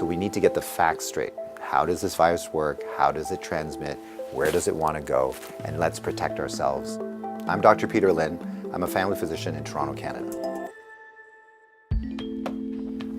So we need to get the facts straight. How does this virus work? How does it transmit? Where does it want to go? And let's protect ourselves. I'm Dr. Peter Lin. I'm a family physician in Toronto, Canada.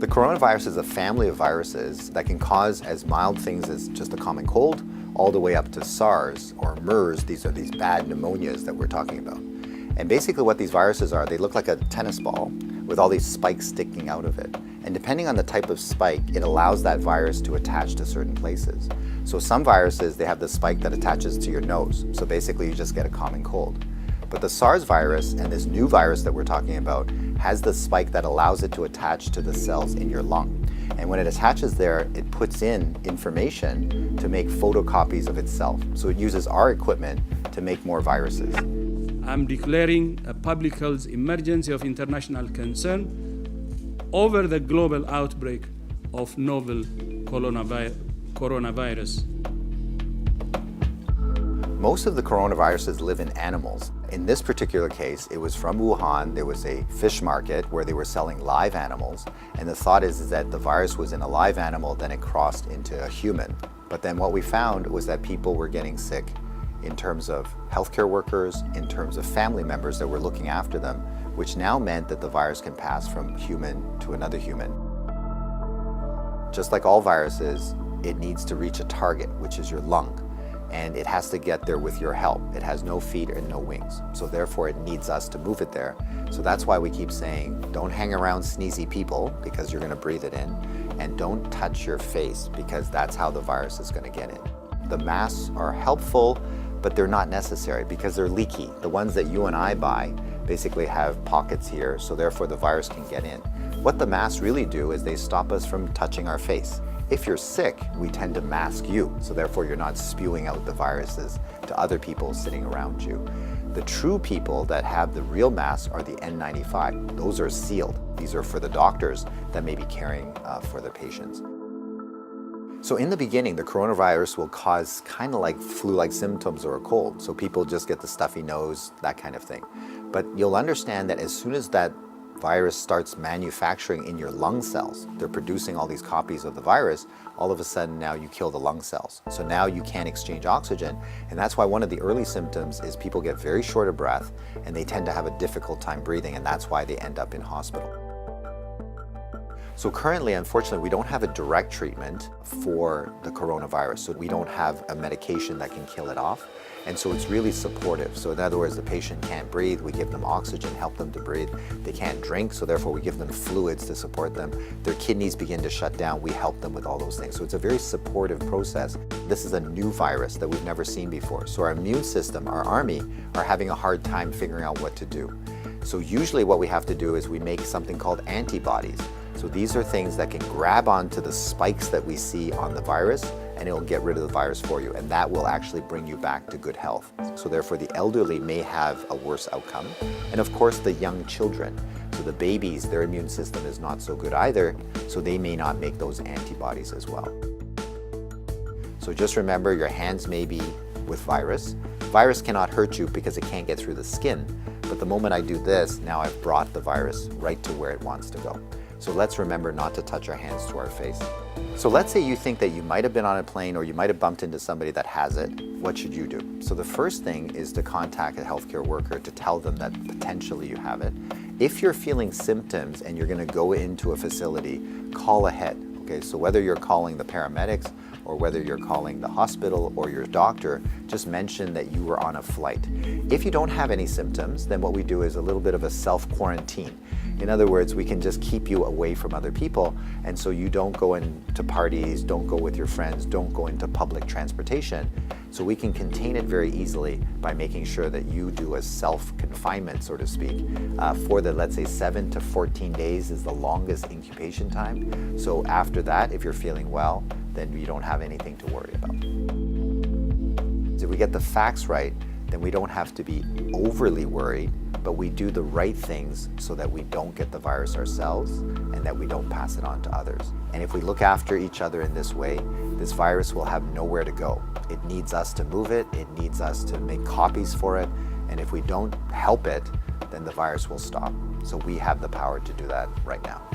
The coronavirus is a family of viruses that can cause as mild things as just a common cold, all the way up to SARS or MERS. These are these bad pneumonias that we're talking about. And basically what these viruses are, they look like a tennis ball with all these spikes sticking out of it. And depending on the type of spike, it allows that virus to attach to certain places. So some viruses, they have the spike that attaches to your nose. So basically you just get a common cold. But the SARS virus and this new virus that we're talking about has the spike that allows it to attach to the cells in your lung. And when it attaches there, it puts in information to make photocopies of itself. So it uses our equipment to make more viruses. I'm declaring a public health emergency of international concern over the global outbreak of novel coronavirus. Most of the coronaviruses live in animals. In this particular case, it was from Wuhan. There was a fish market where they were selling live animals. And the thought is that the virus was in a live animal, then it crossed into a human. But then what we found was that people were getting sick in terms of healthcare workers, in terms of family members that were looking after them, which now meant that the virus can pass from human to another human. Just like all viruses, it needs to reach a target, which is your lung. And it has to get there with your help. It has no feet and no wings. So therefore it needs us to move it there. So that's why we keep saying, don't hang around sneezy people because you're gonna breathe it in, and don't touch your face because that's how the virus is gonna get in. The masks are helpful, but they're not necessary because they're leaky. The ones that you and I buy basically have pockets here, so therefore the virus can get in. What the masks really do is they stop us from touching our face. If you're sick, we tend to mask you, so therefore you're not spewing out the viruses to other people sitting around you. The true people that have the real masks are the N95. Those are sealed. These are for the doctors that may be caring for the patients. So in the beginning, the coronavirus will cause kind of like flu-like symptoms or a cold. So people just get the stuffy nose, that kind of thing. But you'll understand that as soon as that virus starts manufacturing in your lung cells, they're producing all these copies of the virus, all of a sudden now you kill the lung cells. So now you can't exchange oxygen, and that's why one of the early symptoms is people get very short of breath and they tend to have a difficult time breathing, and that's why they end up in hospital. So currently, unfortunately, we don't have a direct treatment for the coronavirus. So we don't have a medication that can kill it off. And so it's really supportive. So in other words, the patient can't breathe, we give them oxygen, help them to breathe. They can't drink, so therefore we give them fluids to support them. Their kidneys begin to shut down, we help them with all those things. So it's a very supportive process. This is a new virus that we've never seen before. So our immune system, our army, are having a hard time figuring out what to do. So usually what we have to do is we make something called antibodies. So these are things that can grab onto the spikes that we see on the virus, and it'll get rid of the virus for you, and that will actually bring you back to good health. So therefore the elderly may have a worse outcome, and of course the young children. So the babies, their immune system is not so good either, so they may not make those antibodies as well. So just remember, your hands may be with virus. Virus cannot hurt you because it can't get through the skin, but the moment I do this, now I've brought the virus right to where it wants to go. So let's remember not to touch our hands to our face. So let's say you think that you might have been on a plane or you might have bumped into somebody that has it. What should you do? So the first thing is to contact a healthcare worker to tell them that potentially you have it. If you're feeling symptoms and you're going to go into a facility, call ahead. Okay, so whether you're calling the paramedics or whether you're calling the hospital or your doctor, just mention that you were on a flight. If you don't have any symptoms, then what we do is a little bit of a self-quarantine. In other words, we can just keep you away from other people, and so you don't go into parties, don't go with your friends, don't go into public transportation. So we can contain it very easily by making sure that you do a self-confinement, so to speak, for the, let's say, 7 to 14 days is the longest incubation time. So after that, if you're feeling well, then you don't have anything to worry about. If we get the facts right, then we don't have to be overly worried, but we do the right things so that we don't get the virus ourselves and that we don't pass it on to others. And if we look after each other in this way, this virus will have nowhere to go. It needs us to move it, it needs us to make copies for it, and if we don't help it, then the virus will stop. So we have the power to do that right now.